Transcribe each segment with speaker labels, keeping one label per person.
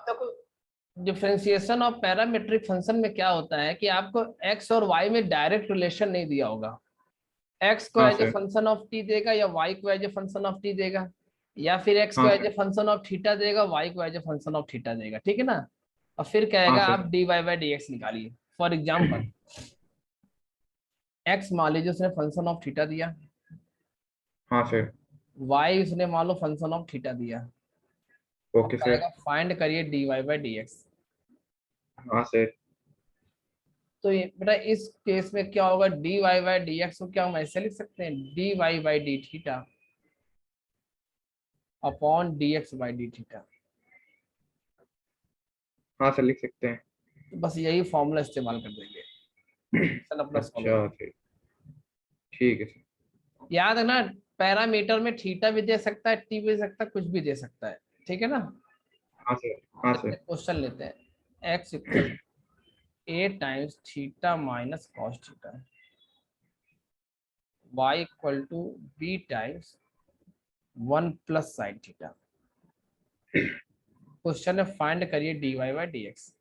Speaker 1: अब देखो, differentiation of parametric function में क्या होता है कि आपको एक्स और वाई में डायरेक्ट रिलेशन नहीं दिया होगा। एक्स को
Speaker 2: हाँ
Speaker 1: as a
Speaker 2: sir.
Speaker 1: Function of T देगा या वाई को as a function of T देगा, या फिर एक्स को
Speaker 2: हाँ
Speaker 1: as a
Speaker 2: sir.
Speaker 1: Function of theta देगा, वाई को as a function of theta देगा, ठीक है ना। और फिर
Speaker 2: हाँ
Speaker 1: कहेगा आप
Speaker 2: sir.
Speaker 1: D Y by D X निकालिए। फॉर एग्जाम्पल, एक्स मान लीजिए उसने फंक्शन ऑफ थीटा दिया,
Speaker 2: हाँ सर।
Speaker 1: वाई उसने मान लो फंक्शन ऑफ थीटा दिया, और
Speaker 2: ओके सर।
Speaker 1: कहेगा फाइंड करिए D Y by D X.
Speaker 2: हाँ सर।
Speaker 1: तो ये बेटा इस केस में क्या होगा, D Y by D X को क्या हम ऐसे लिख सकते हैं, D Y by D theta upon D x by D theta.
Speaker 2: हाँ सर, लिख सकते हैं।
Speaker 1: तो बस यही फॉर्मूला इस्तेमाल कर देंगे, चल अपना सॉल्व
Speaker 2: अच्छा
Speaker 1: करें।
Speaker 2: सर, ठीक है सर।
Speaker 1: याद है ना, पैरामीटर में थीटा भी दे सकता है, टी भी दे सकता है, कुछ भी दे सकता है, ठीक है ना।
Speaker 2: हाँ सर। हाँ सर।
Speaker 1: क्वेश्चन लेते हैं, X equal A times theta minus cos theta, Y equal to B times 1 plus sine theta. Question है फाइंड करिए D Y by D x.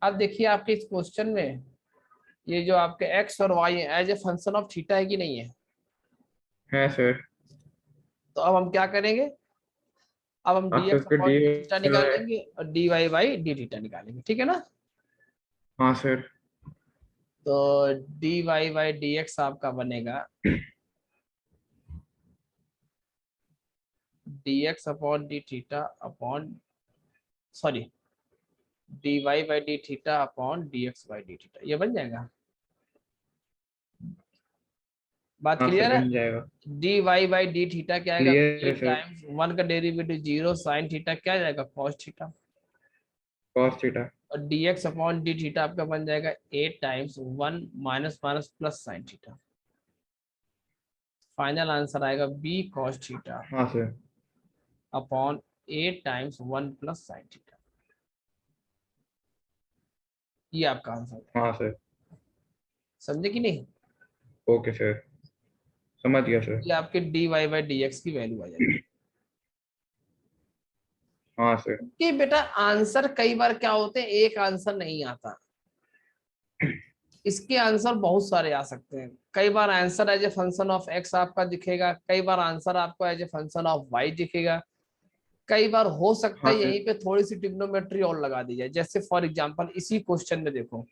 Speaker 1: अब देखिए आपके इस क्वेश्चन में ये जो आपके एक्स और वाई है as a function of theta है कि नहीं है।
Speaker 2: है सर।
Speaker 1: तो अब हम क्या करेंगे, अब हम
Speaker 2: हाँ
Speaker 1: डी
Speaker 2: सर,
Speaker 1: एक्स
Speaker 2: उसका
Speaker 1: अपॉन
Speaker 2: डी
Speaker 1: डी थीटा निकालेंगे और D Y by D theta निकालेंगे, ठीक है ना।
Speaker 2: हाँ सर।
Speaker 1: तो D Y by D X आपका बनेगा D x upon D theta upon, sorry, D Y by D theta upon D x by D theta, ये बन जाएगा। बात
Speaker 2: हाँ सर,
Speaker 1: क्लियर है।
Speaker 2: बन जाएगा।
Speaker 1: D Y by D theta क्या आएगा,
Speaker 2: क्लियर
Speaker 1: बी
Speaker 2: है सर।
Speaker 1: टाइम्स 1 का डेरिवेटिव 0 साइन थीटा क्या जाएगा कॉस थीटा,
Speaker 2: कॉस थीटा।
Speaker 1: और d x upon D theta आपका बन जाएगा a times 1 minus minus plus sine theta. Final answer आएगा बी कॉस थीटा
Speaker 2: हाँ सर।
Speaker 1: Upon a times 1 plus sine theta. ये आपका आंसर है,
Speaker 2: हाँ सर।
Speaker 1: समझे कि नहीं।
Speaker 2: ओके सर, समझ गया सर।
Speaker 1: ये आपके D Y by D X की वैल्यू आ जाएगी।
Speaker 2: हाँ सर।
Speaker 1: कि बेटा आंसर कई बार क्या होते हैं, एक आंसर नहीं आता, इसके आंसर बहुत सारे आ सकते हैं। कई बार answer as a function of x आपका दिखेगा, कई बार आंसर आपको as a function of y दिखेगा, कई बार हो सकता
Speaker 2: हाँ
Speaker 1: है
Speaker 2: सर।
Speaker 1: यहीं पे थोड़ी सी ट्रिग्नोमेट्री और लगा दी जाए। जैसे फॉर एग्जांपल इसी क्वेश्चन में देखो,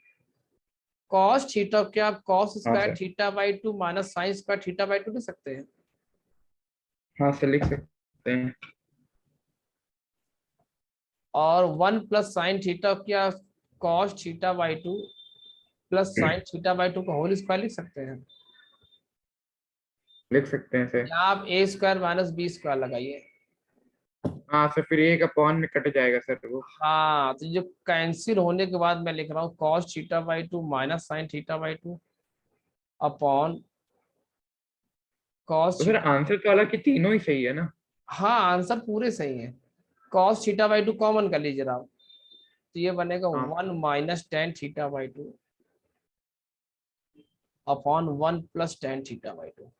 Speaker 1: कॉस थीटा क्या आप कॉस
Speaker 2: हाँ
Speaker 1: square
Speaker 2: sir.
Speaker 1: Theta by 2 minus sine square theta by 2 लिख सकते हैं।
Speaker 2: हाँ सर, लिख सकते हैं।
Speaker 1: और 1 प्लस साइन थीटा क्या cos theta by 2 plus sine theta by 2 का होल स्क्वायर लिख सकते हैं।
Speaker 2: लिख सकते हैं सर।
Speaker 1: या आप ए स्क्वायर माइनस बी स्क्वायर लगाइए।
Speaker 2: हाँ सर, फिर एक अपॉन में कट जाएगा सर वो।
Speaker 1: हाँ, तो जो कैंसिल होने के बाद मैं लिख रहा हूँ cos theta by 2 minus sine theta by 2 upon cos
Speaker 2: तो फिर
Speaker 1: थीटा।
Speaker 2: आंसर तो हालांकि तीनों ही सही है ना।
Speaker 1: हाँ आंसर पूरे सही है। कॉस थीटा बाई 2 कॉमन कर लीजिए आप, तो ये बनेगा
Speaker 2: हाँ
Speaker 1: 1 minus tan theta by 2 upon 1 plus tan theta by 2।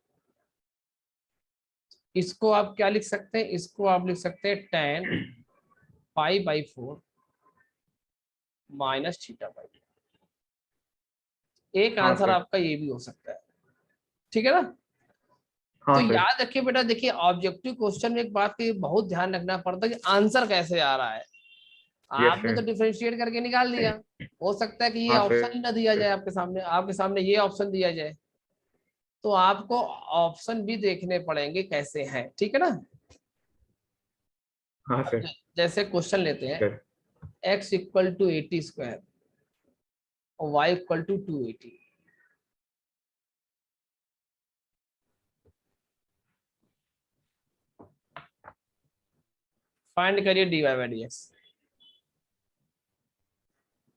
Speaker 1: इसको आप क्या लिख सकते हैं, इसको आप लिख सकते हैं ten pi by 4 minus theta by 2। एक
Speaker 2: हाँ
Speaker 1: आंसर
Speaker 2: सर।
Speaker 1: आपका ये भी हो सकता है, ठीक है ना। तो
Speaker 2: हाँ सर।
Speaker 1: याद रखिए बेटा, देखिए ऑब्जेक्टिव क्वेश्चन में एक बात की बहुत ध्यान रखना पड़ता है कि आंसर कैसे आ रहा है।
Speaker 2: यस
Speaker 1: आपने
Speaker 2: सर।
Speaker 1: तो डिफरेंशिएट करके निकाल दिया, हो सकता है कि ये
Speaker 2: हाँ
Speaker 1: ऑप्शन
Speaker 2: सर।
Speaker 1: ही ना दिया जाए आपके सामने ये ऑप्शन दिया जाए, तो आपको ऑप्शन भी देखने पड़ेंगे कैसे हैं, ठीक है ना।
Speaker 2: हाँ
Speaker 1: अब
Speaker 2: सर।
Speaker 1: जैसे क्वेश्चन लेते हैं,
Speaker 2: sir.
Speaker 1: X equal to 80 square और वाई इक्वल टू 280। फाइंड करिए D Y by D x.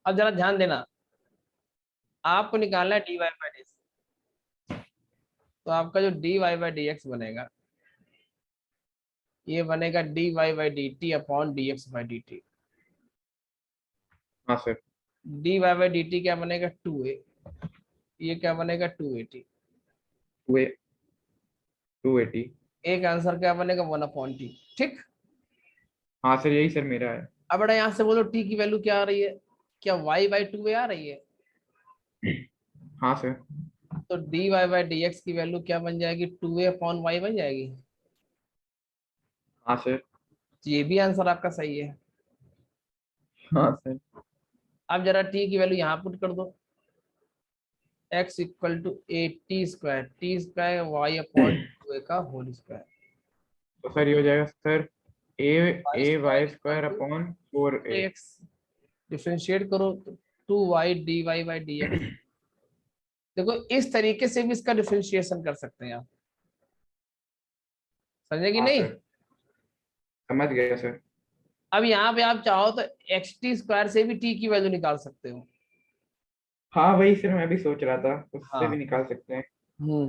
Speaker 1: अब जरा ध्यान देना, आपको निकालना है d Y by D x. तो आपका जो d Y by D x बनेगा, ये बनेगा d Y by d t upon D x by d t.
Speaker 2: हाँ sir.
Speaker 1: D Y by d t क्या बनेगा 2a, ये क्या बनेगा 280।
Speaker 2: 280।
Speaker 1: एक आंसर क्या बनेगा 1/t। ठीक।
Speaker 2: हाँ सर यही सर मेरा है।
Speaker 1: अब बेटा यहाँ से बोलो टी की वैल्यू क्या आ रही है, क्या y/2 आ रही है?
Speaker 2: हाँ सर।
Speaker 1: तो dy/dx की वैल्यू क्या बन जाएगी, 2a/y बन जाएगी।
Speaker 2: हाँ सर।
Speaker 1: तो ये भी आंसर आपका सही है।
Speaker 2: हाँ सर।
Speaker 1: अब जरा t की वैल्यू यहाँ पुट कर दो, x equal to t² y/2a का होल स्क्वायर।
Speaker 2: तो सर ये हो जाएगा sir a
Speaker 1: y²
Speaker 2: y
Speaker 1: equal
Speaker 2: square
Speaker 1: two
Speaker 2: upon 4a।
Speaker 1: x, differentiate करो तो 2y dy/dx। देखो इस तरीके से भी इसका डिफरेंशिएशन कर सकते हैं आप, समझे कि
Speaker 2: हाँ
Speaker 1: नहीं?
Speaker 2: सर समझ गया सर।
Speaker 1: अब यहाँ पे आप चाहो तो xt² से भी t की वैल्यू निकाल सकते हो।
Speaker 2: हाँ वही सर मैं भी सोच रहा था, उससे भी
Speaker 1: हाँ।
Speaker 2: निकाल सकते हैं।
Speaker 1: हम्म।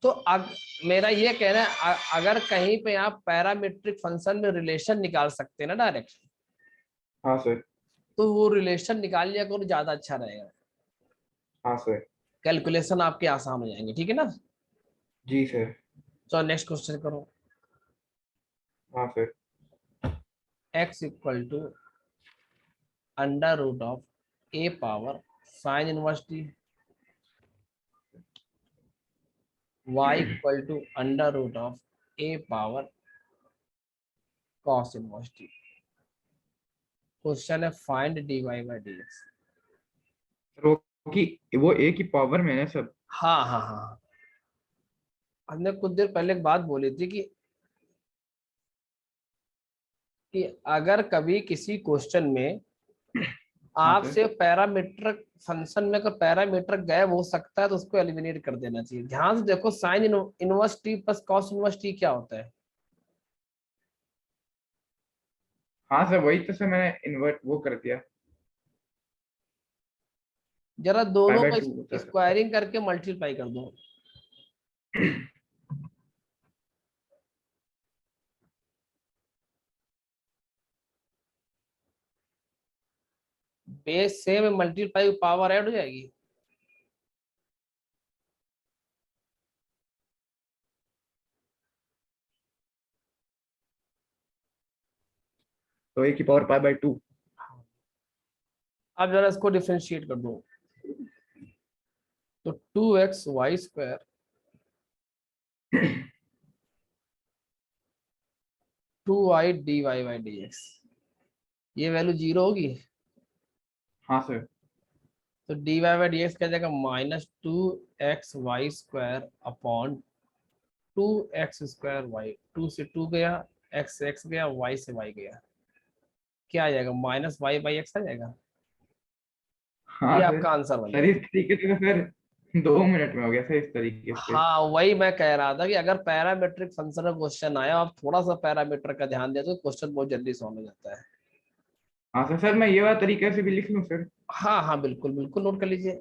Speaker 1: तो मेरा ये कहना है अगर कहीं पे आप पैरामीट्रिक फंक्शन में रिलेशन निकाल सकते हैं ना डायरेक्ट,
Speaker 2: हाँ सर।
Speaker 1: तो वो रिलेशन निकाल लिया करो, ज्यादा अच्छा रहेगा।
Speaker 2: हाँ सर।
Speaker 1: कैलकुलेशन आपके आसान हो जाएंगे, ठीक है ना?
Speaker 2: जी सर।
Speaker 1: चलो नेक्स्ट क्वेश्चन करो।
Speaker 2: हाँ sir.
Speaker 1: x equal to under root of a power sine inverse t, y equal to under root of a power cos inverse t। Question है फाइंड dy/dx।
Speaker 2: सर वो a की power में है ना सब।
Speaker 1: हाँ हाँ हाँ, हमने कुछ देर पहले एक बात बोली थी कि अगर कभी किसी क्वेश्चन में
Speaker 2: हाँ सर।
Speaker 1: आपसे पैरामीट्रिक फंक्शन में अगर पैरामीटर गायब हो सकता है तो उसको एलिमिनेट कर देना चाहिए। ध्यान से देखो, sine inverse T plus cos inverse T क्या होता है?
Speaker 2: हाँ सर वही तो सर मैंने इन्वर्ट वो कर दिया।
Speaker 1: जरा
Speaker 2: पाई
Speaker 1: दोनों
Speaker 2: बाय
Speaker 1: को
Speaker 2: 2 होता है सर।
Speaker 1: स्क्वायरिंग करके मल्टीप्लाई कर दो। Base same multiply power add हो जाएगी।
Speaker 2: तो a की पावर पाई बाय 2।
Speaker 1: अब जरा इसको डिफ्रेंशिएट कर दो, तो 2x/y² 2y dy/dx, ये वैल्यू 0 होगी।
Speaker 2: हाँ सर।
Speaker 1: तो dy/dx क्या जाएगा, -2x/y² अपॉन 2x²y। 2 से 2 गया, x से x गया, y से y गया, क्या आ जाएगा, -y/x आ जाएगा। ये
Speaker 2: हाँ सर।
Speaker 1: आपका आंसर बन
Speaker 2: सर
Speaker 1: जाएगा।
Speaker 2: इस तरीके से तो सर 2 मिनट में हो गया सर इस तरीके से।
Speaker 1: हाँ वही मैं कह रहा था कि अगर पैरामीट्रिक फंक्शन का क्वेश्चन आया, आप थोड़ा सा पैरामीटर का ध्यान दे तो क्वेश्चन बहुत जल्दी सॉल्व हो जाता है।
Speaker 2: हाँ सर, सर मैं ये वाला तरीके से भी लिख लूँ सर।
Speaker 1: हाँ हाँ बिल्कुल बिल्कुल, नोट कर लीजिए।